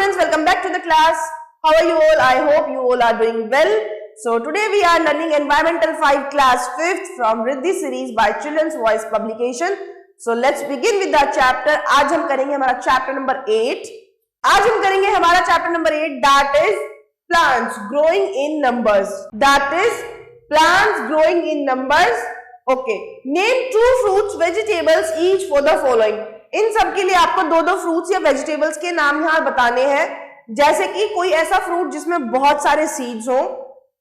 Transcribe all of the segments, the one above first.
students, welcome back to the class. How are you all? I hope you all are doing well. So today we are learning Environmental 5 class 5th from Riddhi series by Children's Voice Publication. So let's begin with the chapter. आज हम करेंगे हमारा chapter number 8. आज हम करेंगे हमारा chapter number 8, that is plants growing in numbers. That is plants growing in numbers. Okay. Name 2 fruits, vegetables each for the following. इन सब के लिए आपको दो फ्रूट्स या वेजिटेबल्स के नाम यहाँ बताने हैं, जैसे कि कोई ऐसा फ्रूट जिसमें बहुत सारे सीड्स हो,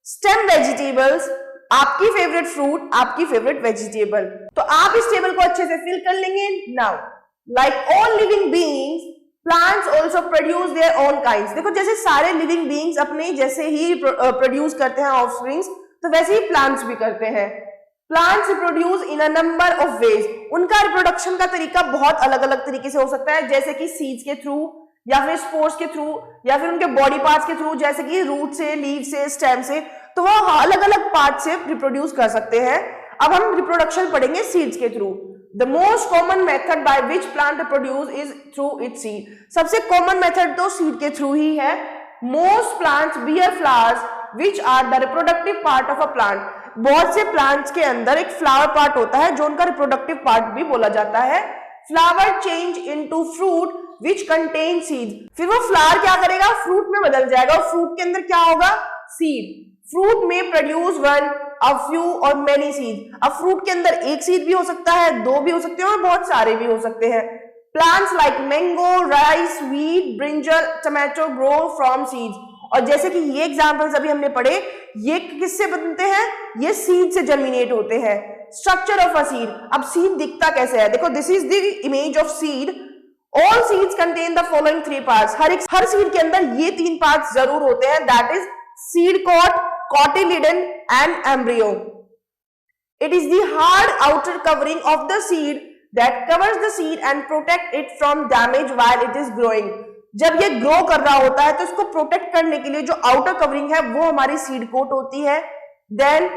स्टेम वेजिटेबल्स, आपकी फेवरेट फ्रूट, आपकी फेवरेट वेजिटेबल। तो आप इस टेबल को अच्छे से फिल कर लेंगे। Now like all living beings, plants also produce their own kinds. देखो जैसे सारे लिविंग बीइंग्स अपने जैसे ही प्रोड्यूस करते हैं ऑफस्प्रिंग्स, तो वैसे ही प्लांट्स भी करते हैं। Plants reproduce in a number of ways. उनका रिप्रोडक्शन का तरीका बहुत अलग अलग तरीके से हो सकता है, जैसे कि सीड्स के थ्रू, या फिर स्पोर्स के थ्रू, या फिर उनके बॉडी पार्ट्स के थ्रू, जैसे कि रूट से, लीव से, स्टेम से। तो वो अलग अलग पार्ट से रिप्रोड्यूस कर सकते हैं। अब हम रिप्रोडक्शन पढ़ेंगे सीड्स के थ्रू। The most common method by which plant reproduce is through its seed. सबसे कॉमन मेथड तो सीड के थ्रू ही है। Most plants bear flowers which are the reproductive part of a plant. बहुत से प्लांट्स के अंदर एक फ्लावर पार्ट होता है जो उनका रिप्रोडक्टिव पार्ट भी बोला जाता है। Flower change into fruit which contain seed. फिर वो फ्लावर क्या करेगा, फ्रूट में बदल जाएगा, और फ्रूट के अंदर क्या होगा, सीड। फ्रूट में प्रोड्यूस वन, अ फ्यू और मेनी सीड। अब फ्रूट के अंदर एक सीड भी हो सकता है, दो भी हो सकते हैं, और बहुत सारे भी हो सकते हैं। Plants like mango, rice, wheat, brinjal, tomato grow from seeds. और जैसे कि ये एग्जांपल्स अभी हमने पढ़े, ये किससे बनते हैं, ये सीड से जर्मिनेट होते हैं। Structure of a seed. अब सीड दिखता कैसे है, देखो this is the image of seed. All seeds contain the following 3 parts. हर सीड के अंदर ये 3 पार्ट्स जरूर होते हैं, that is seed coat, cotyledon and embryo. It is the hard outer covering of the seed that covers the seed and protect it from damage while it is growing. जब ये grow कर रहा होता है तो इसको प्रोटेक्ट करने के लिए जो आउटर कवरिंग है वो हमारी सीड कोट होती है। Then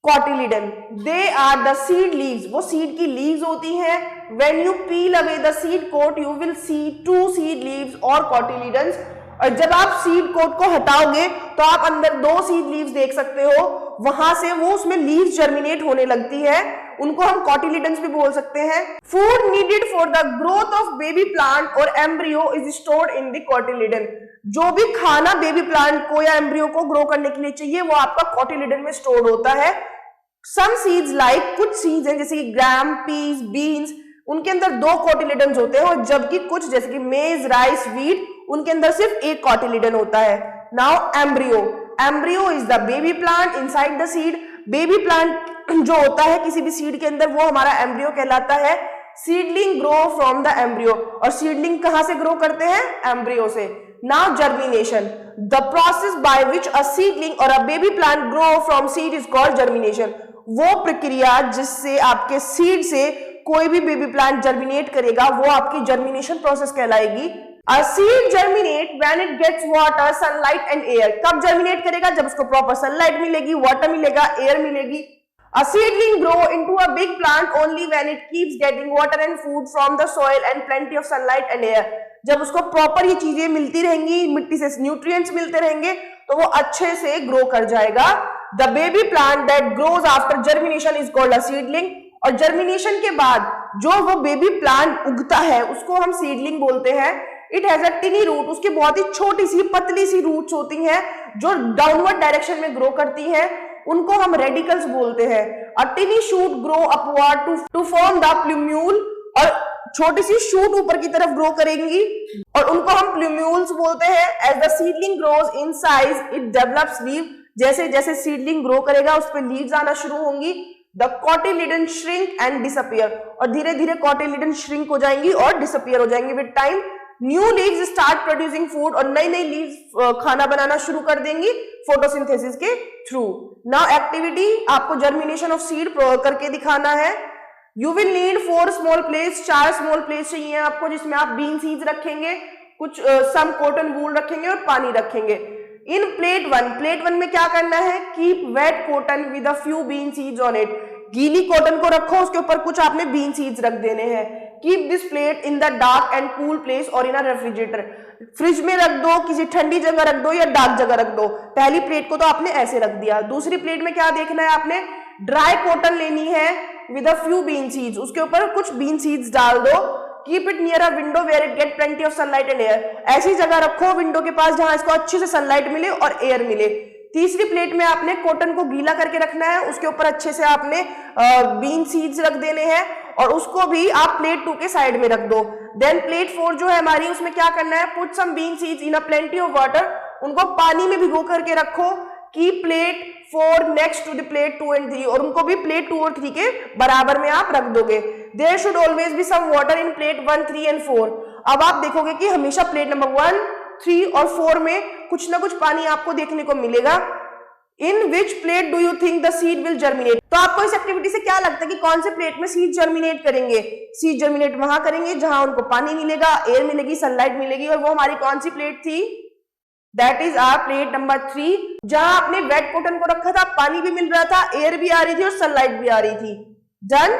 cotyledon, they are the seed leaves. वो सीड की लीव्स होती हैं। When you peel away the seed coat you will see 2 seed leaves और कॉटिलिडन्स। और जब आप सीड कोट को हटाओगे तो आप अंदर 2 सीड लीव्स देख सकते हो। वहां से वो उसमें लीव्स जर्मिनेट होने लगती है, उनको हम कॉटिलिडन्स भी बोल सकते हैं। Food needed for the growth of baby plant और embryo is stored in the cotyledon. जो भी खाना बेबी प्लांट को या एम्ब्रियो को ग्रो करने के लिए चाहिए वो आपका कॉटिलिडन में स्टोर्ड होता है। सम सीड्स लाइक, कुछ सीड्स हैं जैसे कि ग्राम, पीस, बीन्स, उनके अंदर 2 कॉटिलिडन्स होते हैं, और जबकि कुछ जैसे कि मेज, राइस, व्हीट, उनके अंदर सिर्फ 1 कॉटिलिडन होता है। Now embryo. Embryo is the baby plant inside the seed. Baby plant जो होता है किसी भी सीड के अंदर वो हमारा एम्ब्रियो कहलाता है। Seedling grow from the embryo. और सीडलिंग कहां से ग्रो करते हैं, एम्ब्रियो से। Now germination, the process by which a seedling और a baby plant grow from seed is called germination. वो प्रक्रिया जिससे आपके सीड से कोई भी बेबी प्लांट जर्मिनेट करेगा वो आपकी जर्मिनेशन प्रोसेस कहलाएगी। A seed germinate when it gets water, sunlight and air. कब जर्मिनेट करेगा, जब उसको प्रॉपर सनलाइट मिलेगी, वाटर मिलेगा, एयर मिलेगी। A seedling grow into a big plant only when it keeps getting water and food from the soil and plenty of sunlight and air. जब उसको proper ये चीजें मिलती रहेंगी, मिट्टी से न्यूट्रिएंट्स मिलते रहेंगे, तो वो अच्छे से ग्रो कर जाएगा। The baby plant that grows after germination is called a seedling. और जर्मिनेशन के बाद जो वो बेबी प्लांट उगता है उसको हम सीडलिंग बोलते हैं। It has a tiny root. उसकी बहुत ही छोटी सी पतली सी रूट्स होती हैं जो डाउनवर्ड डायरेक्शन में ग्रो करती हैं, उनको हम रेडिकल्स बोलते हैं। A tiny shoot grow upward to form the plumule. और छोटी सी शूट ऊपर की तरफ ग्रो करेंगी और उनको हम प्लूम्यूल्स बोलते हैं। As the seedling grows in size it develops leave. जैसे जैसे सीडलिंग ग्रो करेगा उस पर लीव्स आना शुरू होंगी। The cotyledon shrink and disappear. और धीरे धीरे कॉटिलिडन श्रिंक हो जाएंगी और डिसअपियर हो जाएंगी with time. New leaves start producing food. और नई नई लीव्स खाना बनाना शुरू कर देंगी फोटोसिंथेसिस के थ्रू। नाउ एक्टिविटी, आपको जर्मिनेशन ऑफ सीड करके दिखाना है। You will need 4 small plates. 4 small plates चाहिए आपको, जिसमें आप बीन सीड्स रखेंगे, कुछ सम कॉटन वूल रखेंगे और पानी रखेंगे। इन प्लेट 1 में क्या करना है, keep wet cotton with a few bean seeds on it. गीली कॉटन को रखो, उसके ऊपर कुछ आपने बीन सीड्स रख देने हैं। Keep this plate in the dark and cool place और इन अ रेफ्रिजरेटर। फ्रिज में रख दो, किसी ठंडी जगह रख दो या डार्क जगह रख दो। पहली प्लेट को तो आपने ऐसे रख दिया। दूसरी प्लेट में क्या देखना है आपने, ड्राई कॉटन लेनी है with a few bean seeds, उसके ऊपर कुछ बीन सीड्स डाल दो। Keep it near a window where it get plenty of sunlight and air. ऐसी जगह रखो विंडो के पास जहां इसको अच्छे से सनलाइट मिले और एयर मिले। तीसरी प्लेट में आपने कॉटन को गीला करके रखना है, उसके ऊपर अच्छे से आपने बीन सीड्स रख देने हैं और उसको भी आप प्लेट 2 के साइड में रख दो। देन प्लेट 4 जो है हमारी, उसमें क्या करना है, put some bean seeds in a plenty of water, उनको पानी में भिगो करके रखो। की plate 4 next to the plate 2 and 3, और उनको भी प्लेट 2 और 3 के बराबर में आप रख दोगे। There should always be some water in plate 1, 3 and 4। अब आप देखोगे कि हमेशा प्लेट नंबर 1, 3 और 4 में कुछ ना कुछ पानी आपको देखने को मिलेगा। In which plate do you think the seed will germinate. तो आपको इस एक्टिविटी से क्या लगता है कि कौन से प्लेट में सीड जर्मिनेट करेंगे? सीड जर्मिनेट वहां करेंगे जहां उनको पानी मिलेगा, एयर मिलेगी, सनलाइट मिलेगी, और वो हमारी कौन सी प्लेट थी? That is our plate number 3, जहां आपने वेट कॉटन को रखा था, पानी भी मिल रहा था, एयर भी आ रही थी और सनलाइट भी आ रही थी। Done.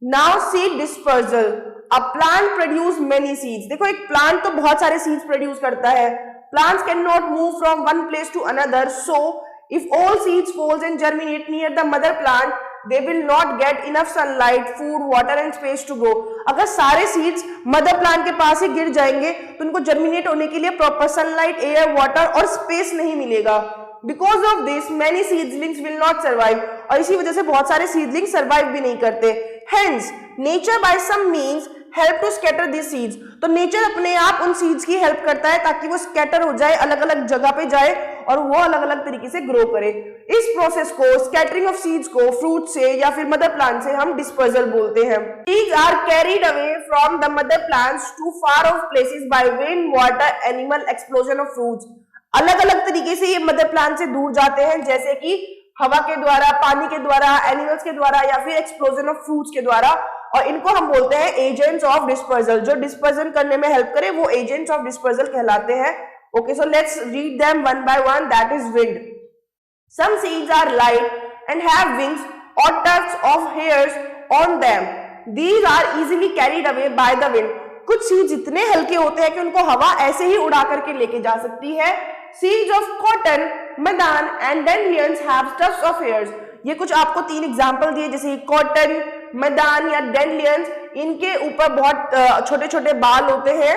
Now seed dispersal. A plant produce many seeds. देखो एक प्लांट तो बहुत सारे सीड्स प्रोड्यूस करता है। Plants can not move from one place to another, so if all seeds falls and germinate near the mother plant, they will not get enough sunlight, food, water and space to grow. अगर सारे seeds mother plant के पास ही गिर जाएंगे तो उनको germinate होने के लिए proper sunlight, air, water और space नहीं मिलेगा। Because of this, many seedlings will not survive. और इसी वजह से बहुत सारे seedlings survive भी नहीं करते। Hence, nature by some means help to scatter these seeds. तो नेचर अपने आप उन सीड्स की हेल्प करता है ताकि वो स्कैटर हो जाए, अलग अलग जगह पे जाए और वो अलग अलग तरीके से ग्रो करे। इस प्रोसेस को, स्कैटरिंग ऑफ सीड्स को, फ्रूट से या फिर मदर प्लांट से हम डिस्पर्सल बोलते हैं। Seeds are carried away from the mother plants to far off places by wind, water, animal, explosion of fruits. अलग अलग तरीके से ये मदर प्लांट से दूर जाते हैं, जैसे कि हवा के द्वारा, पानी के द्वारा, एनिमल्स के द्वारा या फिर एक्सप्लोजन ऑफ फ्रूट्स के द्वारा, और इनको हम बोलते हैं एजेंट्स ऑफ डिस्पर्सल। जो डिस्पर्सन करने में हेल्प करे वो एजेंट्स ऑफ डिस्पर्सल कहलाते हैं। Okay, so let's read them one by one. That is wind. Some seeds are light and have wings और tufts of hairs on them. These are easily carried away by the wind. कुछ seeds इतने हल्के होते हैं कि उनको हवा ऐसे ही उड़ा करके लेके जा सकती है। Seeds of cotton, madan and dandelions have tufts of hairs. ये कुछ आपको 3 एग्जाम्पल दिए, जैसे कॉटन, मदान या डेंडलियंस, इनके ऊपर बहुत छोटे छोटे बाल होते हैं।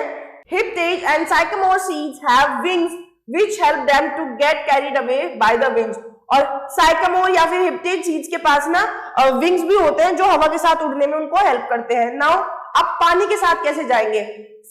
Hiptage and sycamore seeds have wings which help them to get carried away by the winds. और साइकोमोर या फिर हिप्टेज सीड्स के पास ना विंग्स भी होते हैं जो हवा के साथ उड़ने में उनको हेल्प करते हैं। नाउ अब पानी के साथ कैसे जाएंगे?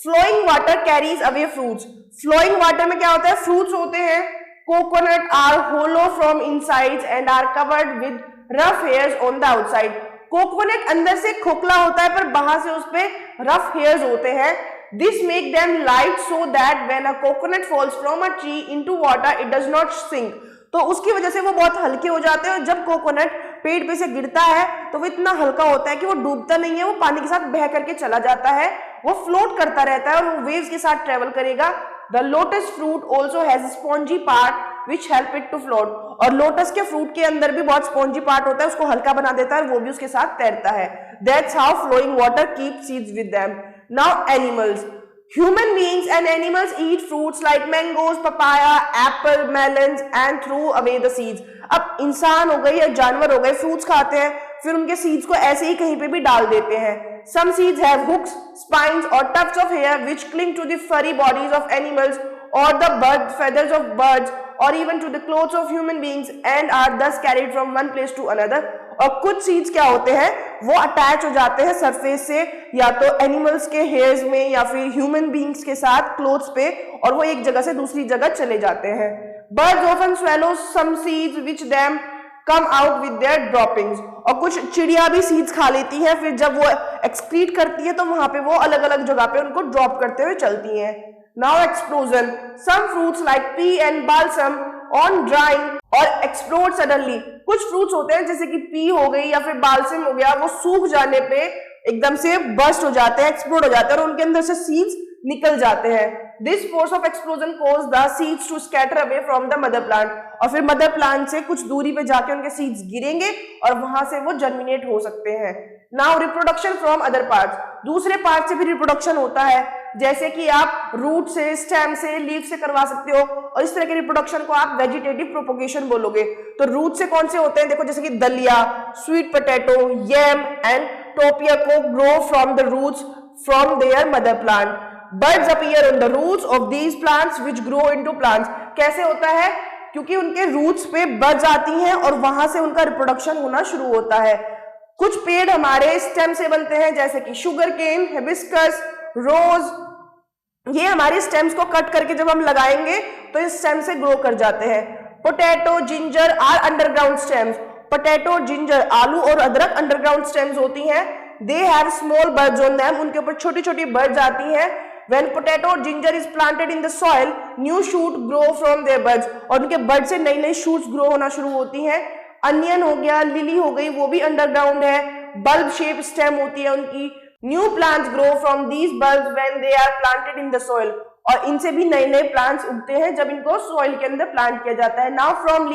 Flowing water carries away fruits. Flowing water में क्या होता है? फ्रूट्स होते हैं। Coconut are hollow from inside and are covered with rough hairs on the outside. Coconut अंदर से खोखला होता है पर बाहर से उस पे रफ हेयर्स होते हैं। This make them light so that when a coconut falls from a tree into water it does not sink. तो उसकी वजह से वो बहुत हल्के हो जाते हैं और जब कोकोनट पेड़ पे से गिरता है तो वो इतना हल्का होता है कि वो डूबता नहीं है, वो पानी के साथ बह करके चला जाता है, वो फ्लोट करता रहता है और वो वेव्स के साथ ट्रेवल करेगा। The lotus fruit also has a spongy part which help it to float. और लोटस के फ्रूट के अंदर भी बहुत स्पॉन्जी पार्ट होता है, उसको हल्का बना देता है, वो भी उसके साथ तैरता है। That's how flowing water keeps seeds with them. Now animals. Human beings and animals eat fruits like mangoes, papaya, apple, melons and throw away the seeds. अब इंसान हो गए या जानवर हो गए फ्रूट्स खाते हैं, फिर उनके सीड्स को ऐसे ही कहीं पे भी डाल देते हैं। Some seeds have hooks, spines or tufts of hair which cling to the furry bodies of animals or the feathers of birds or even to the clothes of human beings and are thus carried from one place to another. और कुछ seeds क्या होते हैं, वो attach हो जाते हैं surface से या तो एनिमल्स के हेयर्स में या फिर ह्यूमन बींग्स के साथ क्लोथ्स पे, और वो एक जगह से दूसरी जगह चले जाते हैं। Birds often swallow some seeds which them come out with their droppings. और कुछ चिड़िया भी सीड्स खा लेती हैं, फिर जब वो एक्सक्रीट करती है तो वहां पे वो अलग अलग जगह पे उनको ड्रॉप करते हुए चलती हैं। Now explosion. Some fruits like pea and balsam on drying और एक्सप्लोड सडनली। कुछ फ्रूट्स होते हैं जैसे कि पी हो गई या फिर बाल्सम हो गया, वो सूख जाने पे एकदम से बर्स्ट हो जाते हैं, एक्सप्लोड हो जाते हैं और उनके अंदर से सीड्स निकल जाते हैं। This force of explosion cause the seeds to scatter away from the mother plant. और फिर मदर प्लांट से कुछ दूरी पे जाके उनके सीड्स गिरेंगे और वहां से वो जर्मिनेट हो सकते हैं। Now reproduction from other parts. दूसरे पार्ट से भी रिप्रोडक्शन होता है, जैसे कि आप रूट से, स्टेम से, लीफ से करवा सकते हो, और इस तरह के रिप्रोडक्शन को आप वेजिटेटिव प्रोपोगेशन बोलोगे। तो रूट से कौन से होते हैं, देखो जैसे कि dahlia, sweet potato, yam and tapioca grow from the roots from their mother plant. Buds appear on the roots of these plants which grow into plants. कैसे होता है, क्योंकि उनके रूट्स पे बर्ड्स आती हैं और वहां से उनका रिप्रोडक्शन होना शुरू होता है। कुछ पेड़ हमारे स्टेम से बनते हैं, जैसे कि शुगर केन, हिबिस्कस, रोज। ये हमारे स्टेम्स को कट करके जब हम लगाएंगे तो इस स्टेम से ग्रो कर जाते हैं। Potato, ginger are underground stems. Potato, ginger, आलू और अदरक अंडरग्राउंड स्टेम्स होती हैं। They have small birds on them, उनके ऊपर छोटी छोटी बर्ड्स आती हैं। When potato or ginger is planted in the soil, new shoot grow from their buds, और उनके बर्ड से नई नई शूट्स ग्रो होना शुरू होती हैं। अनियन हो गया, लिली हो गई, वो भी अंडरग्राउंड है। बल्ब शेप स्टेम होती है उनकी। New plants grow from these bulbs when they are planted in the soil, और इनसे भी नए नए प्लांट्स उगते हैं जब इनको सॉइल के अंदर प्लांट किया जाता है। Now from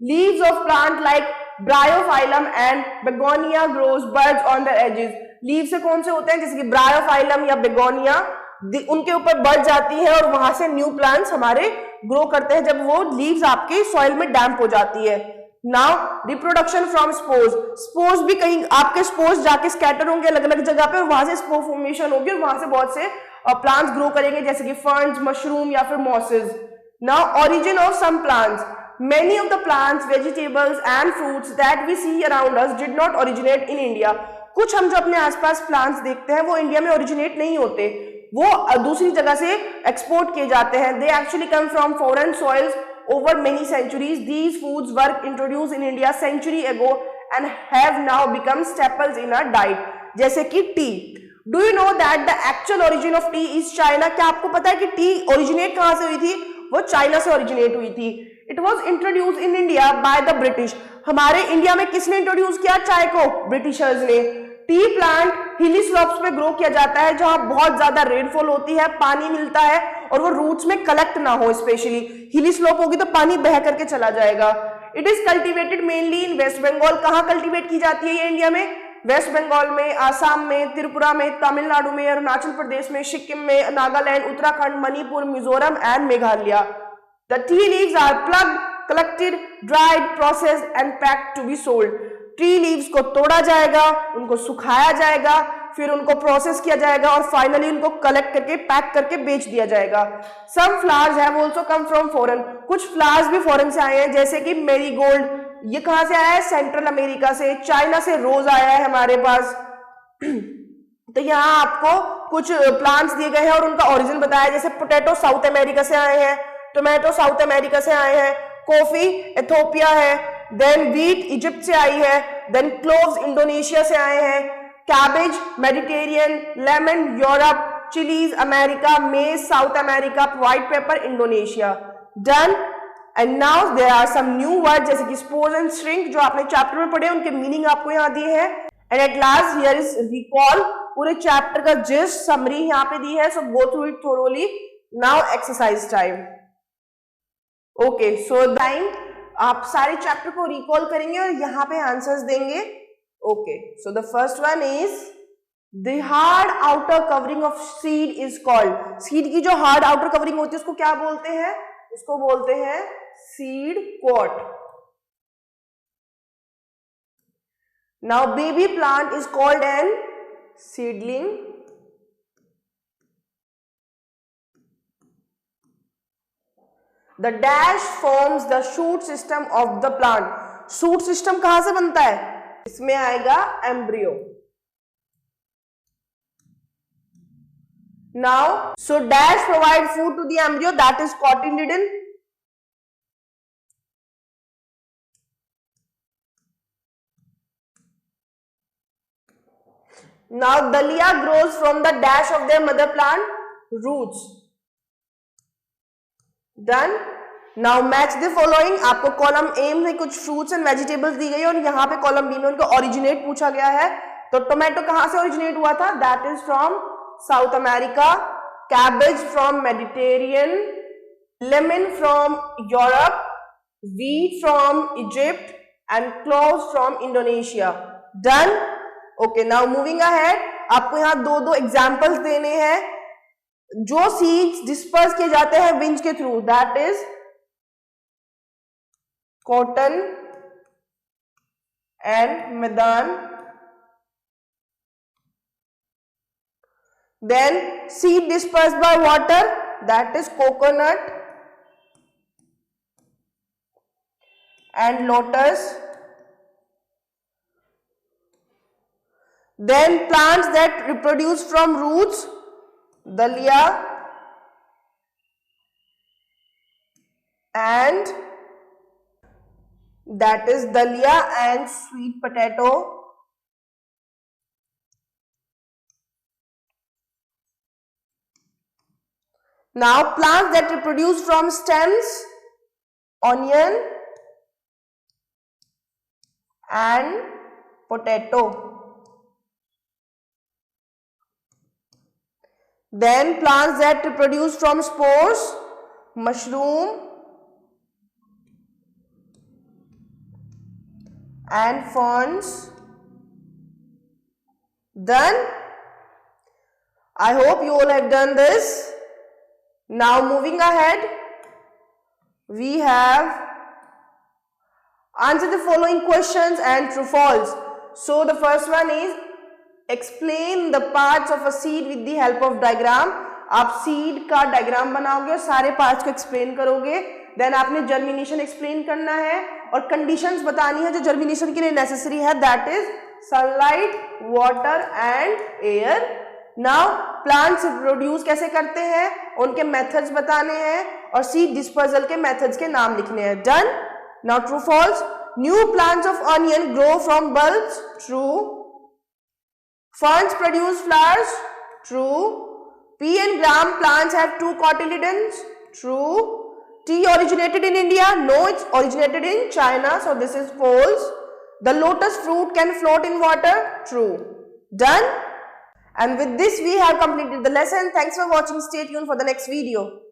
leaves of plant like bryophyllum and begonia grows birds on the edges. Leave से कौन से होते हैं, जैसे कि ब्रायोफाइलम या बेगोनिया, उनके ऊपर बर्ड्स आती है और वहां से न्यू प्लांट्स हमारे ग्रो करते हैं जब वो लीव्स आपके सॉइल में डैम्प हो जाती है। Now reproduction from spores. Spores भी कहीं आपके स्पोर्स जाके स्कैटर होंगे अलग अलग जगह पे, और वहां से स्पोर फॉर्मेशन होगी और वहां से बहुत से प्लांट्स ग्रो करेंगे, जैसे कि फर्न्स, मशरूम या फिर mosses. Now origin of some plants. Many of the plants, vegetables and fruits that we see around us did not originate in India. कुछ हम जो अपने आसपास प्लांट्स देखते हैं वो इंडिया में ओरिजिनेट नहीं होते, वो दूसरी जगह से एक्सपोर्ट किए जाते हैं। They actually come from foreign soils over many centuries. These foods were introduced in India century ago and have now become staples in our diet. जैसे कि T. Do you know that the actual origin of tea is China? क्या आपको पता है कि T originate कहाँ से हुई थी? वो चाइना से ओरिजिनेट हुई थी। It was introduced in India by the British. हमारे इंडिया में किसने इंट्रोड्यूस किया चाय को? ब्रिटिशर्स ने। टी प्लांट हिली स्लोप्स पे ग्रो किया जाता है जहां बहुत ज्यादा रेनफॉल होती है, पानी मिलता है और वो रूट्स में कलेक्ट ना हो। स्पेशली हिली स्लोप होगी तो पानी बह करके चला जाएगा। It is cultivated mainly in West Bengal. कहाँ कल्टिवेट की जाती है ये इंडिया में? वेस्ट बंगाल में, आसाम में, त्रिपुरा में, तमिलनाडु में, अरुणाचल प्रदेश में, सिक्किम में, Nagaland, Uttarakhand, Manipur, Mizoram and Meghalaya. The tea leaves are plucked, collected, dried, processed and packed to be sold. Tree leaves को तोड़ा जाएगा, उनको सुखाया जाएगा, फिर उनको प्रोसेस किया जाएगा और फाइनली उनको कलेक्ट करके पैक करके बेच दिया जाएगा। Some flowers have also come from foreign. कुछ फ्लावर्स भी फॉरेन से आए हैं, जैसे कि मेरीगोल्ड। ये कहाँ से आया है? सेंट्रल अमेरिका से। चाइना से रोज आया है हमारे पास। तो यहाँ आपको कुछ प्लांट्स दिए गए हैं और उनका ओरिजिन बताया, जैसे पोटैटो साउथ अमेरिका से आए हैं, टोमेटो साउथ अमेरिका से आए हैं, कॉफी इथियोपिया है, देन व्हीट इजिप्ट से आई है, देन क्लोव्स इंडोनेशिया से आए हैं, cabbage Mediterranean, lemon Europe, chillies America, maize South America, white pepper Indonesia. Done. And now there are some new word जैसे कि स्पोर्स एंड श्रिंक, जो आपने चैप्टर में पढ़े, उनके मीनिंग आपको यहाँ दिए हैं। And at last here is recall, पूरे चैप्टर का जिस्ट समरी यहाँ पे दी है, so go through it thoroughly. Now exercise time. Okay, so time आप सारे चैप्टर को रिकॉल करेंगे और यहाँ पे आंसर्स देंगे। Okay, so the first one is the hard outer covering of seed is called. Seed की जो हार्ड आउटर कवरिंग होती है उसको क्या बोलते हैं? उसको बोलते हैं seed coat. Now baby plant is called an seedling. The dash forms the shoot system of the plant. Shoot system कहां से बनता है? इसमें आएगा embryo. Now, so dash provide food to the embryo, that is cotyledon. Now, dalia grows from the dash of their mother plant, roots. Done. Now match the following. आपको column A में कुछ fruits and vegetables दी गई और यहाँ पे column B में उनको originate पूछा गया है। तो टोमेटो कहाँ से ओरिजिनेट हुआ था? That is from south America, cabbage from Mediterranean, lemon from Europe, wheat from Egypt and cloves from Indonesia. Done. Okay, now moving ahead. आपको यहाँ दो दो एग्जाम्पल्स देने हैं. जो सीड्स डिस्पर्स किए जाते हैं विंड के through, that is cotton and मैदान. Then seed dispersed by water, that is coconut and lotus. Then plants that reproduce from roots, dahlia and that is dahlia and sweet potato. Now plants that reproduce from stems, onion and potato. Then plants that reproduce from spores, mushroom and ferns. Done. I hope you all have done this. Now moving ahead, we have answer the following questions and true false. So the first one is explain the parts of a seed with the help of diagram. आप seed का diagram बनाओगे और सारे parts को explain करोगे. Then आपने germination explain करना है और conditions बतानी है जो germination के लिए necessary है, that is sunlight, water and air. Now plants produce कैसे करते हैं, उनके मेथड्स बताने हैं और सीड डिस्पर्सल के मेथड्स के नाम लिखने हैं. Done. Now true false. New plants of onion grow from bulbs. True. Ferns produce flowers. True. pea and gram plants have 2 cotyledons. True. Tea originated in India. No, it's originated in China, so this is false. The lotus fruit can float in water. True. Done. And with this we have completed the lesson. Thanks for watching. Stay tuned for the next video.